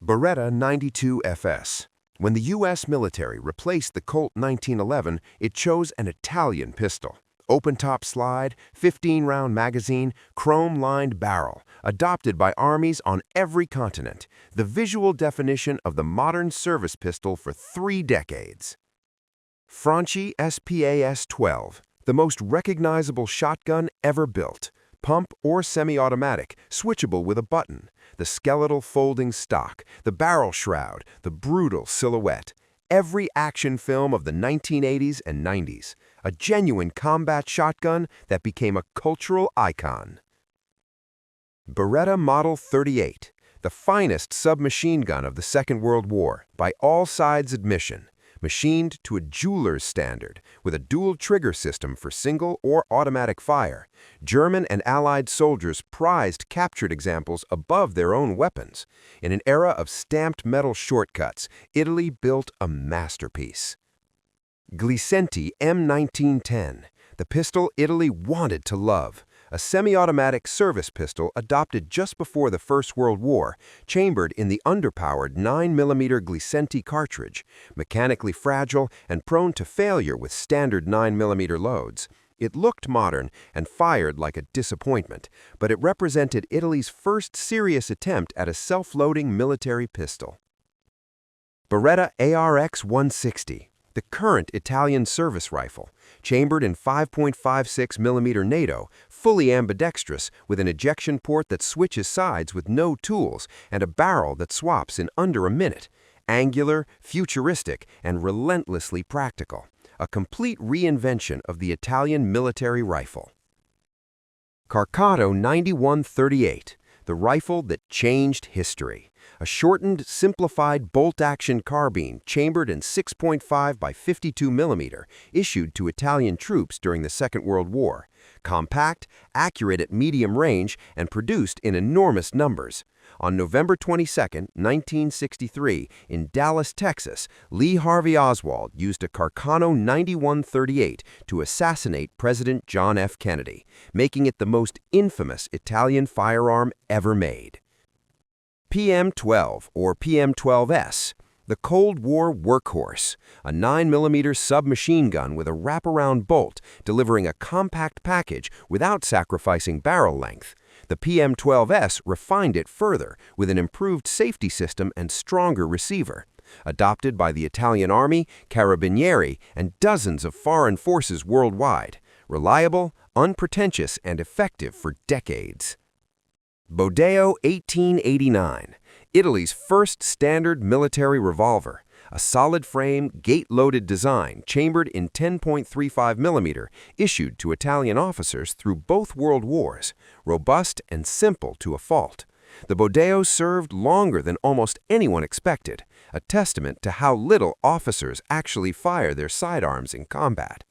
Beretta 92 FS. When the U.S. military replaced the Colt 1911, it chose an Italian pistol. Open-top slide, 15-round magazine, chrome-lined barrel, adopted by armies on every continent. The visual definition of the modern service pistol for 3 decades. Franchi SPAS-12, the most recognizable shotgun ever built. Pump or semi-automatic, switchable with a button. The skeletal folding stock, the barrel shroud, the brutal silhouette. Every action film of the 1980s and 90s. A genuine combat shotgun that became a cultural icon. Beretta Model 38, the finest submachine gun of the Second World War, by all sides' admission. Machined to a jeweler's standard, with a dual trigger system for single or automatic fire. German and Allied soldiers prized captured examples above their own weapons. In an era of stamped metal shortcuts, Italy built a masterpiece. Glisenti M1910, the pistol Italy wanted to love. A semi-automatic service pistol adopted just before the First World War, chambered in the underpowered 9mm Glisenti cartridge, mechanically fragile and prone to failure with standard 9mm loads. It looked modern and fired like a disappointment, but it represented Italy's first serious attempt at a self-loading military pistol. Beretta ARX-160. The current Italian service rifle, chambered in 5.56mm NATO, fully ambidextrous, with an ejection port that switches sides with no tools and a barrel that swaps in under a minute. Angular, futuristic, and relentlessly practical. A complete reinvention of the Italian military rifle. Carcano 9138, the rifle that changed history. A shortened, simplified bolt-action carbine chambered in 6.5 by 52mm, issued to Italian troops during the Second World War. Compact, accurate at medium range, and produced in enormous numbers. On November 22, 1963, in Dallas, Texas, Lee Harvey Oswald used a Carcano 9138 to assassinate President John F. Kennedy, making it the most infamous Italian firearm ever made. PM-12 or PM-12S, the Cold War workhorse, a 9mm submachine gun with a wraparound bolt, delivering a compact package without sacrificing barrel length. The PM-12S refined it further with an improved safety system and stronger receiver. Adopted by the Italian Army, Carabinieri, and dozens of foreign forces worldwide. Reliable, unpretentious, and effective for decades. Bodeo M1889, Italy's first standard military revolver. A solid-frame, gate-loaded design chambered in 10.35mm, issued to Italian officers through both world wars. Robust and simple to a fault. The Bodeo served longer than almost anyone expected, a testament to how little officers actually fire their sidearms in combat.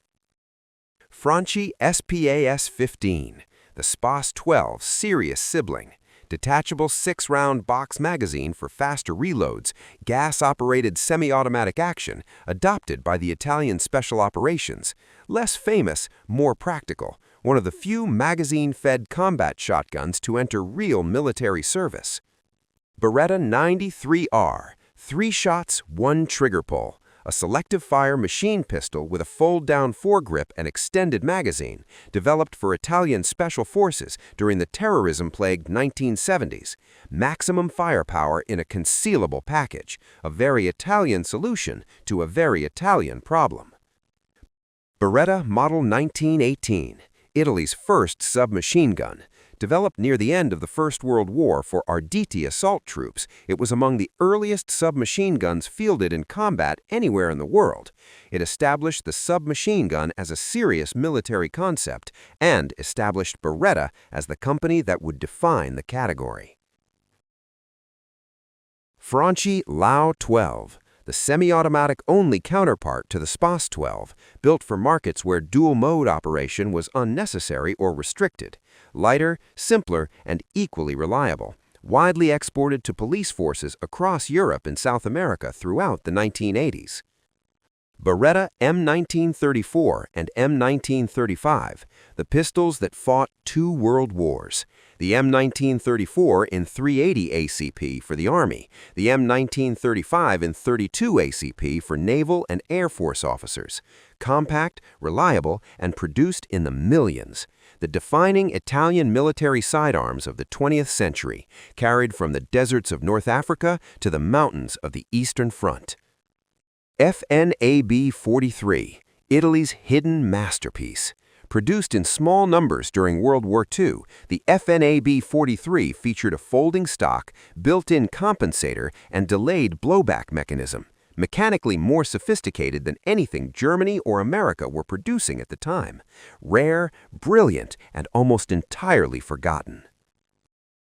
Franchi SPAS-15, the SPAS-12 serious sibling. Detachable 6-round box magazine for faster reloads, gas-operated semi-automatic action, adopted by the Italian Special Operations. Less famous, more practical. One of the few magazine-fed combat shotguns to enter real military service. Beretta 93R, 3 shots, 1 trigger pull. A selective-fire machine pistol with a fold-down foregrip and extended magazine, developed for Italian Special Forces during the terrorism-plagued 1970s. Maximum firepower in a concealable package, a very Italian solution to a very Italian problem. Beretta Model 1918, Italy's first submachine gun. Developed near the end of the First World War for Arditi assault troops, it was among the earliest submachine guns fielded in combat anywhere in the world. It established the submachine gun as a serious military concept and established Beretta as the company that would define the category. Franchi LAW-12, the semi-automatic only counterpart to the SPAS-12, built for markets where dual-mode operation was unnecessary or restricted. Lighter, simpler, and equally reliable. Widely exported to police forces across Europe and South America throughout the 1980s. Beretta M1934 and M1935, the pistols that fought 2 world wars. the M1934 in 380 ACP for the Army, the M1935 in 32 ACP for Naval and Air Force officers. Compact, reliable, and produced in the millions. The defining Italian military sidearms of the 20th century, carried from the deserts of North Africa to the mountains of the Eastern Front. FNAB-43, Italy's hidden masterpiece. Produced in small numbers during World War II, the FNAB-43 featured a folding stock, built-in compensator, and delayed blowback mechanism, mechanically more sophisticated than anything Germany or America were producing at the time. Rare, brilliant, and almost entirely forgotten.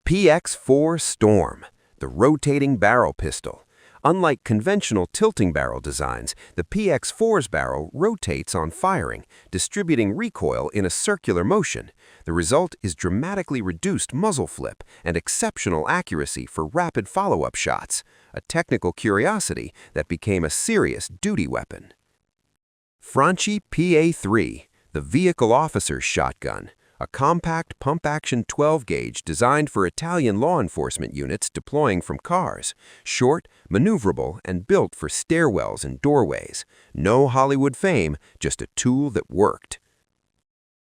Px4 Storm, the rotating barrel pistol. Unlike conventional tilting barrel designs, the PX4's barrel rotates on firing, distributing recoil in a circular motion. The result is dramatically reduced muzzle flip and exceptional accuracy for rapid follow-up shots, a technical curiosity that became a serious duty weapon. Franchi PA3, the vehicle officer's shotgun. A compact pump-action 12-gauge designed for Italian law enforcement units deploying from cars. Short, maneuverable, and built for stairwells and doorways. No Hollywood fame, just a tool that worked.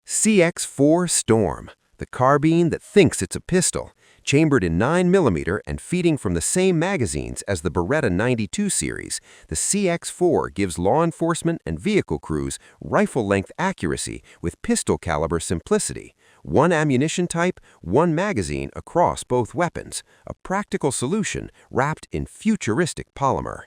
CX4 Storm, the carbine that thinks it's a pistol. Chambered in 9mm and feeding from the same magazines as the Beretta 92 series, the CX4 gives law enforcement and vehicle crews rifle-length accuracy with pistol-caliber simplicity. One ammunition type, one magazine across both weapons, a practical solution wrapped in futuristic polymer.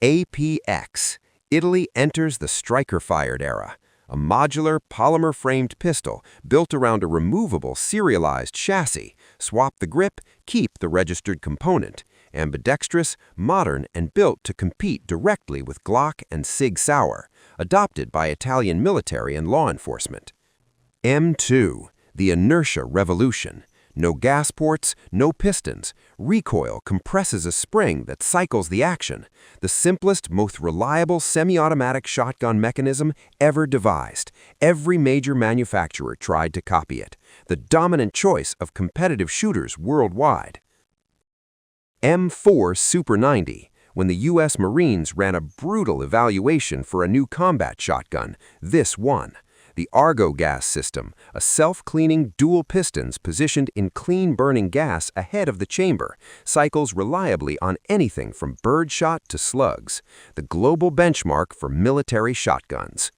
APX, Italy enters the striker-fired era. A modular, polymer-framed pistol built around a removable, serialized chassis. Swap the grip, keep the registered component. Ambidextrous, modern, and built to compete directly with Glock and Sig Sauer. Adopted by Italian military and law enforcement. M2, the inertia revolution. No gas ports, no pistons. Recoil compresses a spring that cycles the action. The simplest, most reliable semi-automatic shotgun mechanism ever devised. Every major manufacturer tried to copy it. The dominant choice of competitive shooters worldwide. M4 Super 90. When the U.S. Marines ran a brutal evaluation for a new combat shotgun, this won. The Argo gas system, a self-cleaning dual pistons positioned in clean-burning gas ahead of the chamber, cycles reliably on anything from birdshot to slugs, the global benchmark for military shotguns.